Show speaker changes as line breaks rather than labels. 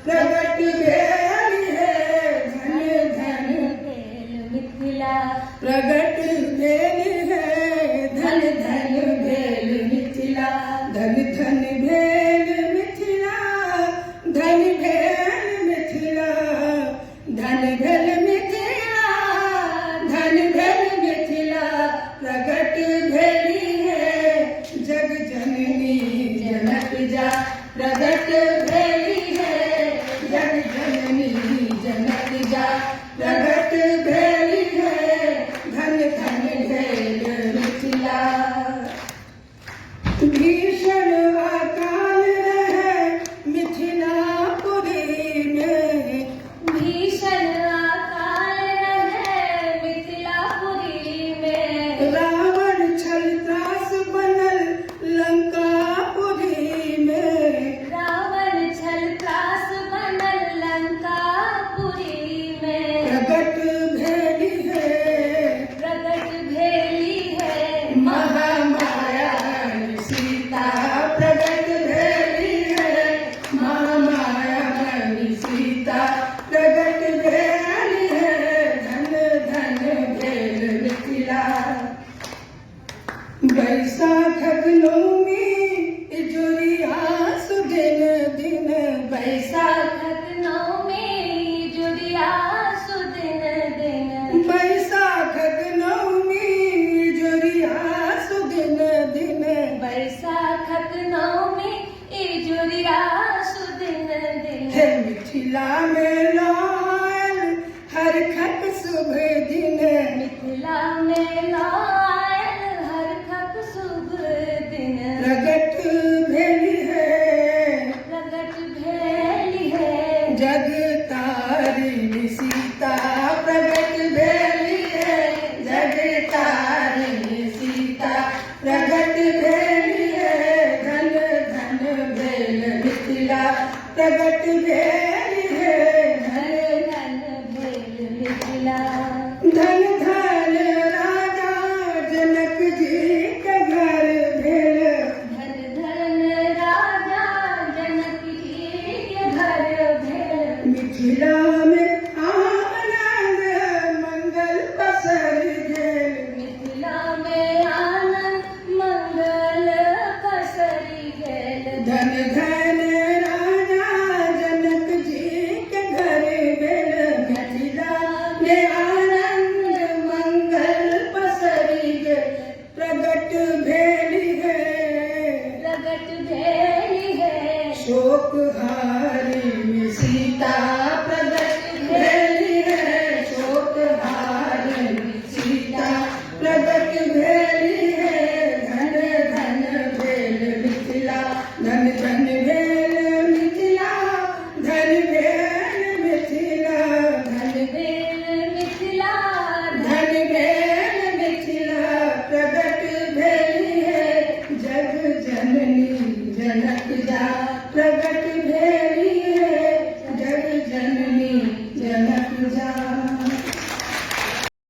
प्रगट भेल है धन धन
भेल मिथिला।
प्रगट भेल है धन धन भेल मिथिला। धन धन भेल मिथिला। धन भेल मिथिला। धन भेल मिथिला। धन भेल मिथिला। प्रगट भेली है जग जननी जनक जा। प्रगट भेली है जग जननी जनक जा। प्रगट भेली है धन धन भेल मिथिला। भीषण अकाल रहे मिथिलापुरी में।
भीषण अकाल रहे मिथिलापुरी में।
रावण छल त्रास बनल लंकापुरी में।
रावण छल त्रास बनल लंकापुरी में।
प्रगट भेली है
प्रगट भेली है
महामाया सीता। प्रगट भेली है महामाया सीता। प्रगट भेली है धन धन भेल मिथिला। बैसाखक नौमी इजुरिया सुदिन दिन।
बैसाखक नौमी जुड़िया सुदिन दिन।
बैसाखक नौमी इजुरिया सुदिन दिन।
बैसाखक नौमी जुड़िया सुदिन दिन।
हे मिथिला में लाल हर खक शुभ दिन।
मिथिला में लायल हर खक शुभ दिन।
प्रगट भेली है
प्रगट भेली है
जग तारिणी सीता। प्रगट भेली है जग तारिणी सीता। प्रगट भेली है धन धन भेल मिथिला। प्रगट भेली है
धन धन भेल मिथिला।
धन धन राजा जनक जी के घर भेल।
धन धन राजा जनक जी के घर भेल।
मिथिला में आनंद मंगल पसर गेल।
मिथिला में आनंद मंगल पसरि गेल।
धन धन राजा जनक जी के घर भेल। मिथिला में आनंद मंगल पसरि गेल। प्रगट भेली है
प्रगट भेली है
शोक हारी सीता।